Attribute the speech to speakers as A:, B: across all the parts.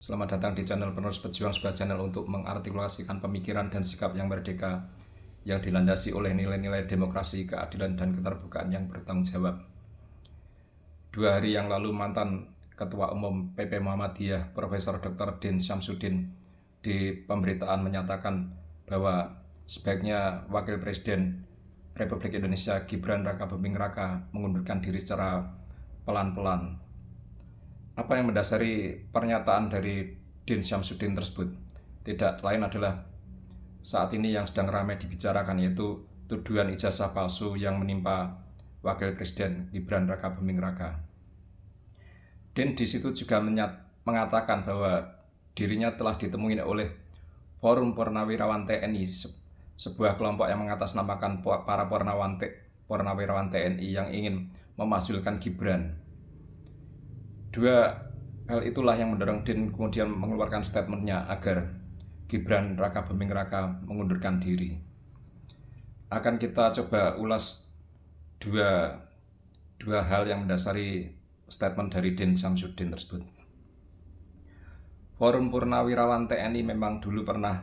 A: Selamat datang di channel Penerus Pejuang, sebuah channel untuk mengartikulasikan pemikiran dan sikap yang merdeka yang dilandasi oleh nilai-nilai demokrasi, keadilan, dan keterbukaan yang bertanggung jawab. 2 hari yang lalu mantan Ketua Umum PP Muhammadiyah Profesor Dr. Din Syamsuddin di pemberitaan menyatakan bahwa sebaiknya Wakil Presiden Republik Indonesia Gibran Rakabuming Raka mengundurkan diri secara pelan-pelan. Apa yang mendasari pernyataan dari Din Syamsuddin tersebut? Tidak lain adalah saat ini yang sedang ramai dibicarakan, yaitu tuduhan ijazah palsu yang menimpa Wakil Presiden Gibran Rakabuming Raka. Din di situ juga mengatakan bahwa dirinya telah ditemui oleh Forum Purnawirawan TNI, sebuah kelompok yang mengatasnamakan para purnawirawan TNI yang ingin memasukkan Gibran. 2 hal itulah yang mendorong Din kemudian mengeluarkan statementnya agar Gibran Rakabuming Raka mengundurkan diri. Akan kita coba ulas dua hal yang mendasari statement dari Din Syamsuddin tersebut. Forum Purnawirawan TNI memang dulu pernah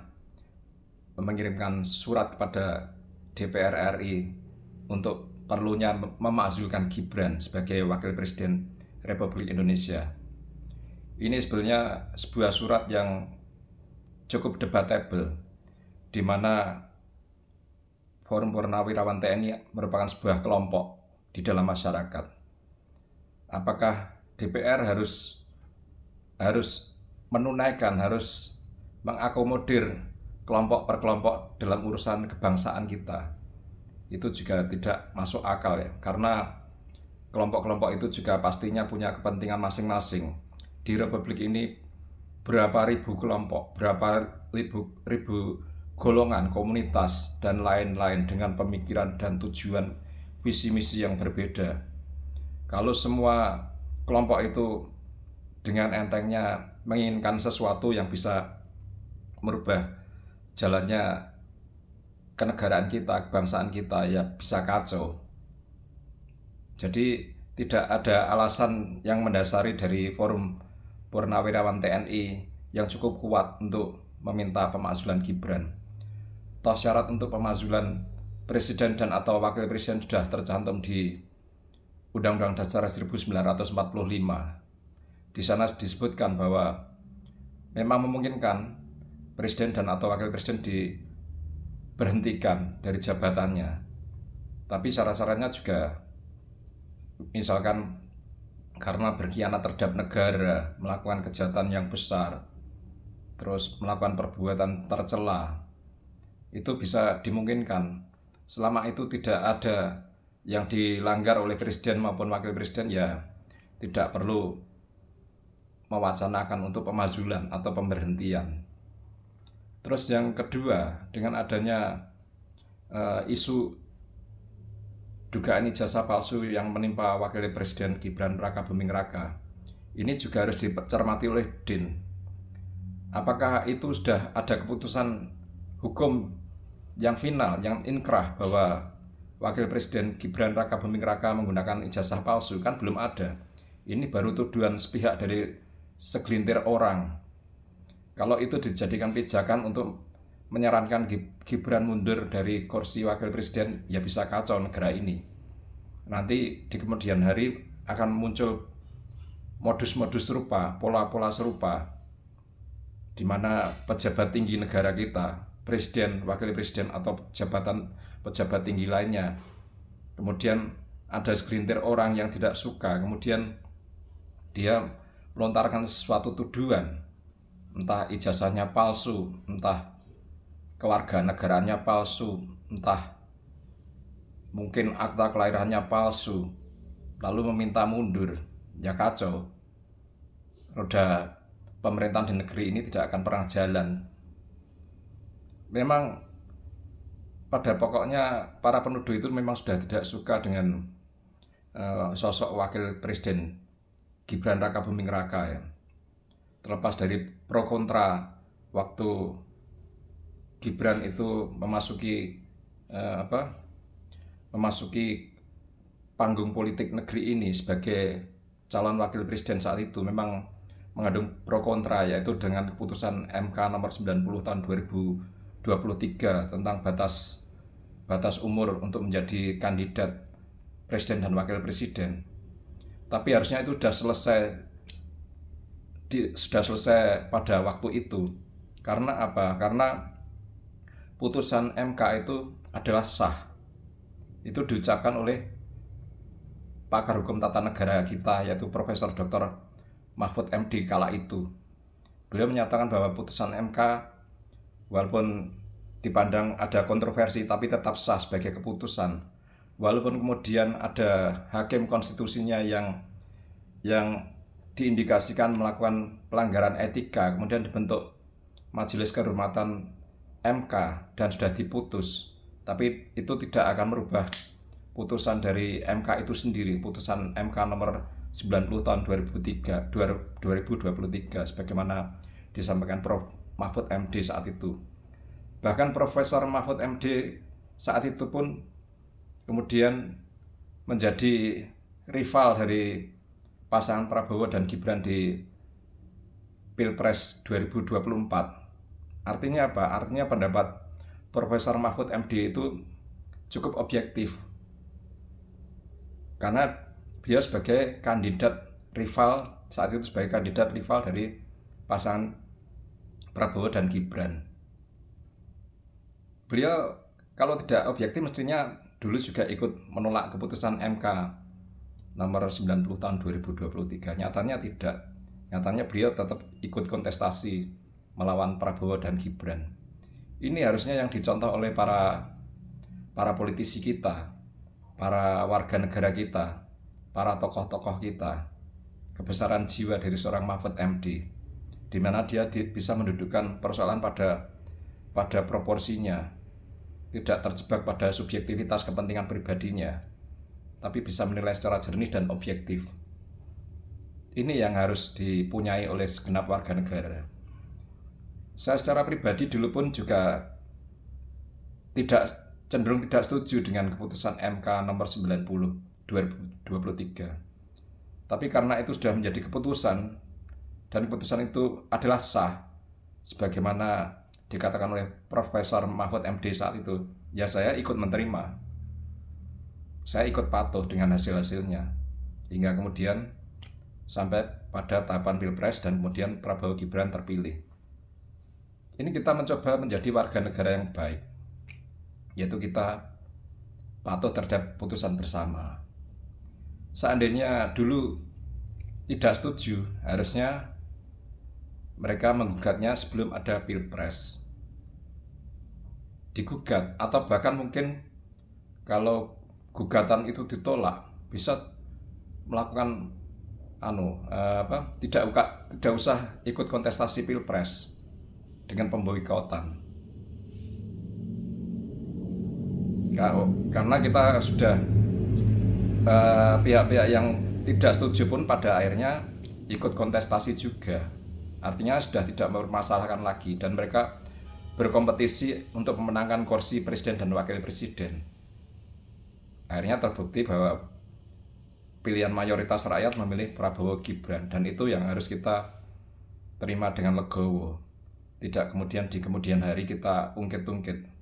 A: mengirimkan surat kepada DPR RI untuk perlunya memakzulkan Gibran sebagai Wakil Presiden Republik Indonesia. Ini sebenarnya sebuah surat yang cukup debatable, di mana Forum Purnawirawan TNI merupakan sebuah kelompok di dalam masyarakat. Apakah DPR harus menunaikan, harus mengakomodir kelompok per kelompok dalam urusan kebangsaan kita? Itu juga tidak masuk akal ya, karena kelompok-kelompok itu juga pastinya punya kepentingan masing-masing. Di Republik ini berapa ribu kelompok, berapa ribu golongan, komunitas, dan lain-lain dengan pemikiran dan tujuan visi misi yang berbeda. Kalau semua kelompok itu dengan entengnya menginginkan sesuatu yang bisa merubah jalannya kenegaraan kita, kebangsaan kita, ya bisa kacau. Jadi tidak ada alasan yang mendasari dari Forum Purnawirawan TNI yang cukup kuat untuk meminta pemakzulan Gibran. Toh syarat untuk pemakzulan presiden dan atau wakil presiden sudah tercantum di Undang-Undang Dasar 1945. Di sana disebutkan bahwa memang memungkinkan presiden dan atau wakil presiden diberhentikan dari jabatannya. Tapi syarat-syaratnya juga misalkan karena berkhianat terhadap negara, melakukan kejahatan yang besar, terus melakukan perbuatan tercela, itu bisa dimungkinkan. Selama itu tidak ada yang dilanggar oleh presiden maupun wakil presiden, ya tidak perlu mewacanakan untuk pemakzulan atau pemberhentian. Terus yang kedua, dengan adanya isu dugaan ijazah palsu yang menimpa Wakil Presiden Gibran Rakabuming Raka, ini juga harus dicermati oleh Din. Apakah itu sudah ada keputusan hukum yang final, yang inkrah bahwa Wakil Presiden Gibran Rakabuming Raka menggunakan ijazah palsu? Kan belum ada. Ini baru tuduhan sepihak dari segelintir orang. Kalau itu dijadikan pijakan untuk menyarankan Gibran mundur dari kursi wakil presiden, ya bisa kacau negara ini. Nanti di kemudian hari akan muncul modus-modus serupa, pola-pola serupa, di mana pejabat tinggi negara kita, presiden, wakil presiden, atau pejabat tinggi lainnya, kemudian ada segelintir orang yang tidak suka, kemudian dia melontarkan sesuatu tuduhan, entah ijazahnya palsu, entah kewarganegaraannya palsu, entah mungkin akta kelahirannya palsu, lalu meminta mundur, ya kacau. Roda pemerintahan di negeri ini tidak akan pernah jalan. Memang pada pokoknya para penuduh itu memang sudah tidak suka dengan sosok wakil presiden Gibran Rakabuming Raka ya. Terlepas dari pro kontra waktu Gibran itu memasuki panggung politik negeri ini sebagai calon wakil presiden saat itu, memang mengandung pro kontra, yaitu dengan keputusan MK nomor 90 tahun 2023 tentang batas umur untuk menjadi kandidat presiden dan wakil presiden. Tapi harusnya itu sudah selesai pada waktu itu. Karena apa? Karena putusan MK itu adalah sah. Itu diucapkan oleh pakar hukum tata negara kita, yaitu Profesor Dr. Mahfud MD kala itu. Beliau menyatakan bahwa putusan MK walaupun dipandang ada kontroversi tapi tetap sah sebagai keputusan. Walaupun kemudian ada hakim konstitusinya yang diindikasikan melakukan pelanggaran etika, kemudian dibentuk Majelis Kehormatan MK dan sudah diputus, tapi itu tidak akan merubah putusan dari MK itu sendiri, putusan MK nomor 90 tahun 2023 sebagaimana disampaikan Prof. Mahfud MD saat itu. Bahkan Profesor Mahfud MD saat itu pun kemudian menjadi rival dari pasangan Prabowo dan Gibran di Pilpres 2024. Artinya apa? Artinya pendapat Profesor Mahfud MD itu cukup objektif. Karena beliau sebagai kandidat rival, saat itu sebagai kandidat rival dari pasangan Prabowo dan Gibran. Beliau kalau tidak objektif mestinya dulu juga ikut menolak keputusan MK nomor 90 tahun 2023. Nyatanya tidak. Nyatanya beliau tetap ikut kontestasi melawan Prabowo dan Gibran. Ini harusnya yang dicontoh oleh para politisi kita, para warga negara kita, para tokoh-tokoh kita. Kebesaran jiwa dari seorang Mahfud MD, di mana dia bisa mendudukkan persoalan pada proporsinya, tidak terjebak pada subjektivitas kepentingan pribadinya, tapi bisa menilai secara jernih dan objektif. Ini yang harus dipunyai oleh segenap warga negara. Saya secara pribadi dulu pun juga cenderung tidak setuju dengan keputusan MK nomor 90 2023. Tapi karena itu sudah menjadi keputusan, dan keputusan itu adalah sah, sebagaimana dikatakan oleh Profesor Mahfud MD saat itu, ya saya ikut menerima. Saya ikut patuh dengan hasil-hasilnya, hingga kemudian sampai pada tahapan Pilpres dan kemudian Prabowo Gibran terpilih. Ini kita mencoba menjadi warga negara yang baik, yaitu kita patuh terhadap putusan bersama. Seandainya dulu tidak setuju, harusnya mereka menggugatnya sebelum ada Pilpres. Digugat, atau bahkan mungkin kalau gugatan itu ditolak, bisa melakukan tidak usah ikut kontestasi Pilpres dengan pemboikotan. Karena kita sudah pihak-pihak yang tidak setuju pun pada akhirnya ikut kontestasi juga. Artinya sudah tidak mempermasalahkan lagi, dan mereka berkompetisi untuk memenangkan kursi presiden dan wakil presiden. Akhirnya terbukti bahwa pilihan mayoritas rakyat memilih Prabowo Gibran, dan itu yang harus kita terima dengan legowo. Tidak kemudian di kemudian hari kita ungkit-ungkit.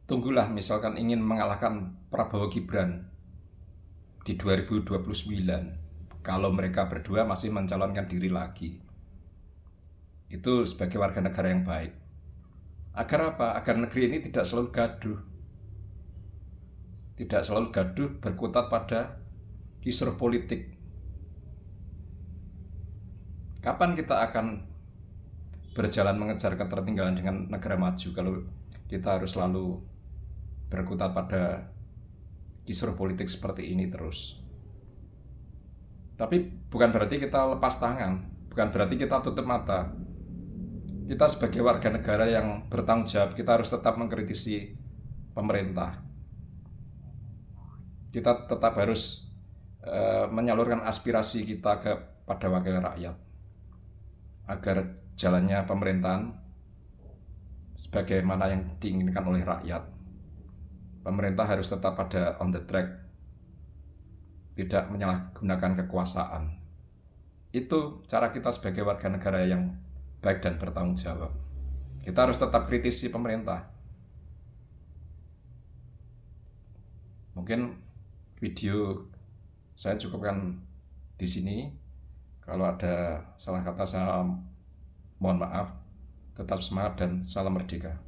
A: Tunggulah misalkan ingin mengalahkan Prabowo Gibran di 2029, kalau mereka berdua masih mencalonkan diri lagi. Itu sebagai warga negara yang baik. Agar apa? Agar negeri ini tidak selalu gaduh. Tidak selalu gaduh berkutat pada kisruh politik. Kapan kita akan berjalan mengejar ketertinggalan dengan negara maju kalau kita harus selalu berkutat pada kisruh politik seperti ini terus? Tapi bukan berarti kita lepas tangan, bukan berarti kita tutup mata. Kita sebagai warga negara yang bertanggung jawab, kita harus tetap mengkritisi pemerintah. Kita tetap harus menyalurkan aspirasi kita kepada wakil rakyat, agar jalannya pemerintahan sebagaimana yang diinginkan oleh rakyat. Pemerintah harus tetap pada on the track, tidak menyalahgunakan kekuasaan. Itu cara kita sebagai warga negara yang baik dan bertanggung jawab. Kita harus tetap kritisi pemerintah. Mungkin video saya cukupkan di sini. Kalau ada salah kata saya mohon maaf. Tetap semangat dan salam merdeka.